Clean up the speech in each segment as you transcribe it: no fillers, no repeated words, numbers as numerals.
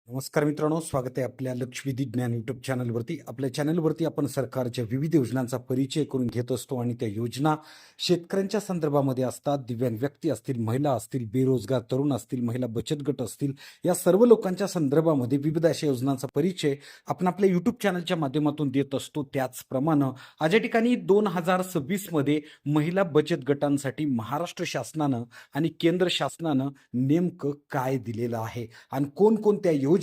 नमस्कार मित्रांनो, स्वागत आहे आपल्या लक्षवेधी ज्ञान यूट्यूब चॅनलवरती. आपल्या चॅनलवरती आपण सरकारच्या विविध योजनांचा परिचय करून घेत असतो आणि त्या योजना शेतकऱ्यांच्या संदर्भामध्ये असतात. दिव्यांग व्यक्ती असतील, महिला असतील, बेरोजगार तरुण असतील, महिला बचत गट असतील, या सर्व लोकांच्या संदर्भामध्ये विविध अशा योजनांचा परिचय आपण आपल्या यूट्यूब चॅनलच्या माध्यमातून देत असतो. त्याचप्रमाणे आज या ठिकाणी 2026 मध्ये महिला बचत गटांसाठी महाराष्ट्र शासनानं आणि केंद्र शासनानं नेमकं काय दिलेलं आहे आणि कोणकोणत्या योजना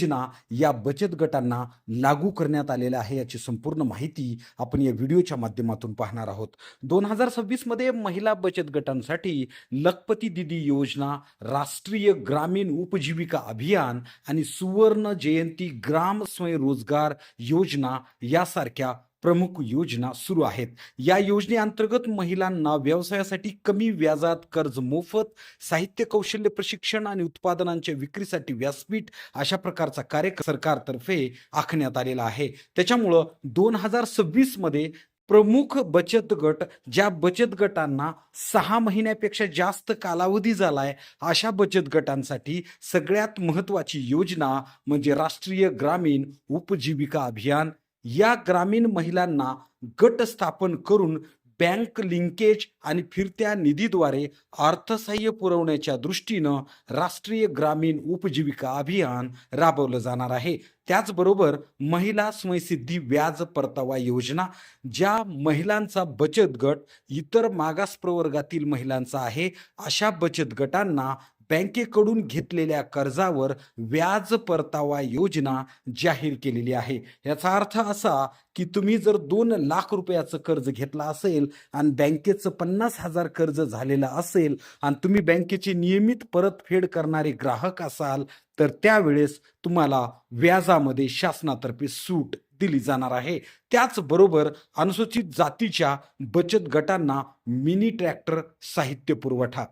या बचत गटांना लागू करण्यात आलेल्या आहे याची संपूर्ण माहिती आपण या व्हिडिओच्या माध्यमातून पाहणार आहोत. 2026 मध्ये महिला बचत गटांसाठी लखपती दीदी योजना, राष्ट्रीय ग्रामीण उपजीविका अभियान आणि सुवर्ण जयंती ग्राम स्वयंरोजगार योजना यासारख्या प्रमुख योजना सुरू आहेत. या योजनेअंतर्गत महिलांना व्यवसायासाठी कमी व्याजात कर्ज मोफत, साहित्य कौशल्य प्रशिक्षण आणि उत्पादनांच्या विक्रीसाठी व्यासपीठ अशा प्रकारचा कार्यक्रम सरकारतर्फे आखण्यात आलेला आहे. त्याच्यामुळं 2026 मध्ये प्रमुख बचत गट, ज्या बचत गटांना 6 महिन्यापेक्षा जास्त कालावधी झालाय अशा बचत गटांसाठी सगळ्यात महत्वाची योजना म्हणजे राष्ट्रीय ग्रामीण उपजीविका अभियान. या ग्रामीण महिलांना गट स्थापन करून बँक लिंकेज आणि फिरत्या निधीद्वारे अर्थसहाय्य पुरवण्याच्या दृष्टीनं राष्ट्रीय ग्रामीण उपजीविका अभियान राबवलं जाणार आहे. त्याचबरोबर महिला स्वयंसिद्धी व्याज परतावा योजना, ज्या महिलांचा बचत गट इतर मागास प्रवर्गातील महिलांचा आहे अशा बचत गटांना बँकेकडून घेतलेल्या कर्जावर व्याज परतावा योजना जाहीर केलेली आहे. याचा अर्थ असा की तुम्ही जर 2 लाख रुपयाचं कर्ज घेतला असेल आणि बँकेचं 50,000 कर्ज झालेलं असेल आणि तुम्ही बँकेची नियमित परतफेड करणारे ग्राहक असाल तर त्यावेळेस तुम्हाला व्याजामध्ये शासनातर्फे सूट दिली जाणार आहे. त्याचबरोबर अनुसूचित जातीच्या बचत गटांना मिनी ट्रॅक्टर साहित्य पुरवठा,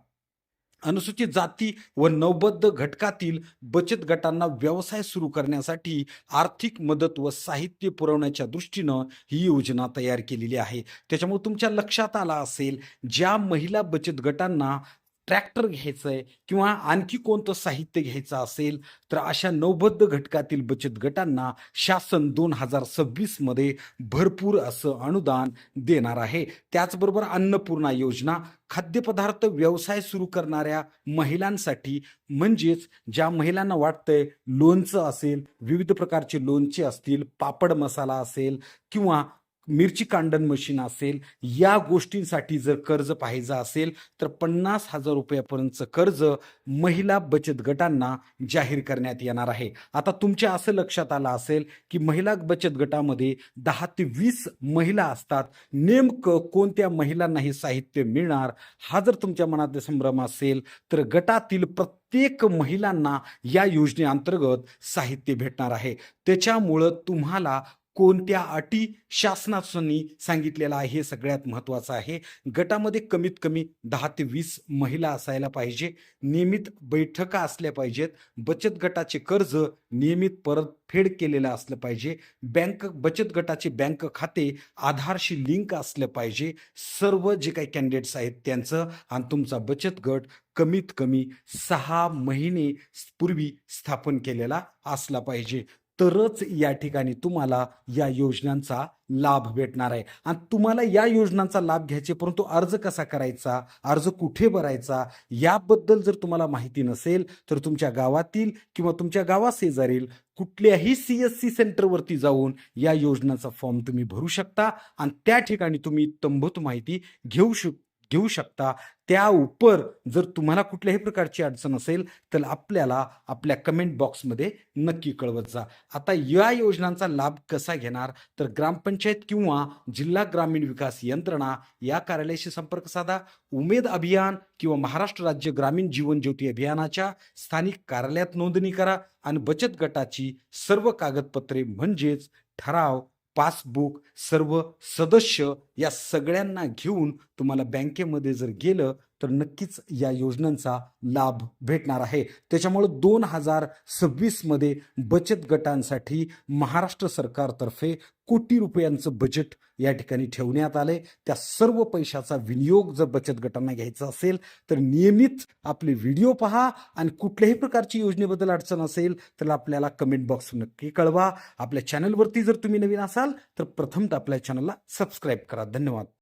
अनुसूचित जाती व नौबद्ध घटकातील बचत गटांना व्यवसाय सुरू करण्यासाठी आर्थिक मदत व साहित्य पुरवण्याच्या दृष्टीनं ही योजना तयार केलेली आहे. त्याच्यामुळे तुमच्या लक्षात आलं असेल, ज्या महिला बचत गटांना ट्रॅक्टर घ्यायचंय किंवा आणखी कोणतं साहित्य घ्यायचं असेल तर अशा नौबद्ध घटकातील बचत गटांना शासन 2026 मध्ये भरपूर असं अनुदान देणार आहे. त्याचबरोबर अन्नपूर्णा योजना, खाद्यपदार्थ व्यवसाय सुरू करणाऱ्या महिलांसाठी, म्हणजेच ज्या महिलांना वाटतंय लोणचं असेल, विविध प्रकारचे लोणचे असतील, पापड मसाला असेल किंवा मिरची कांडण मशीन असेल, या गोष्टींसाठी जर कर्ज पाहिजे असेल तर 50,000 रुपयापर्यंतचं कर्ज महिला बचत गटांना जाहीर करण्यात येणार आहे. आता तुमच्या असं लक्षात आलं असेल की महिला बचत गटामध्ये 10 ते 20 महिला असतात, नेमकं कोणत्या महिलांना हे साहित्य मिळणार, हा जर तुमच्या मनात संभ्रम असेल तर गटातील प्रत्येक महिलांना या योजनेअंतर्गत साहित्य भेटणार आहे. त्याच्यामुळं तुम्हाला कोणत्या अटी शासनाने सांगितलेला आहे हे सगळ्यात महत्वाचं आहे. गटामध्ये कमीत कमी 10 ते 20 महिला असायला पाहिजे, नियमित बैठका असल्या पाहिजेत, बचत गटाचे कर्ज नियमित परतफेड केलेलं असलं पाहिजे, बचत गटाचे बँक खाते आधारशी लिंक असलं पाहिजे, सर्व जे काही कॅन्डिडेट्स आहेत त्यांचं, आणि तुमचा बचत गट कमीत कमी 6 महिने पूर्वी स्थापन केलेला असला पाहिजे. तरच या ठिकाणी तुम्हाला या योजनांचा लाभ भेटणार आहे. आणि तुम्हाला या योजनांचा लाभ घ्यायचे, परंतु अर्ज कसा करायचा, अर्ज कुठे भरायचा याबद्दल जर तुम्हाला माहिती नसेल तर तुमच्या गावातील किंवा तुमच्या गावाशेजारील कुठल्याही CSC सेंटरवरती जाऊन या योजनाचा फॉर्म तुम्ही भरू शकता आणि त्या ठिकाणी तुम्ही तंबूत माहिती घेऊ शकता. त्या उपर जर तुम्हाला कुठल्याही प्रकारची अडचण असेल तर आपल्याला आपल्या कमेंट बॉक्समध्ये नक्की कळवत जा. आता या योजनांचा लाभ कसा घेणार तर ग्रामपंचायत किंवा जिल्हा ग्रामीण विकास यंत्रणा या कार्यालयाशी संपर्क साधा. उमेद अभियान किंवा महाराष्ट्र राज्य ग्रामीण जीवन ज्योती अभियानाच्या स्थानिक कार्यालयात नोंदणी करा आणि बचत गटाची सर्व कागदपत्रे म्हणजेच ठराव, पासबुक, सर्व सदस्य या सगळ्यांना घेऊन तुम्हाला बँकेमध्ये जर गेलं तर नक्कीच या योजनांचा लाभ भेटणार आहे. त्याच्यामुळं 2026 मध्ये बचत गटांसाठी महाराष्ट्र सरकारतर्फे कोटी रुपयांचं बजेट या ठिकाणी ठेवण्यात आलंय. त्या सर्व पैशाचा विनियोग जर बचत गटांना घ्यायचा असेल तर नियमित आपले व्हिडिओ पहा आणि कुठल्याही प्रकारची योजनेबद्दल अडचण असेल तर आपल्याला कमेंट बॉक्स नक्की कळवा. आपल्या चॅनलवरती जर तुम्ही नवीन असाल तर प्रथमतः आपल्या चॅनलला सबस्क्राईब करा. धन्यवाद.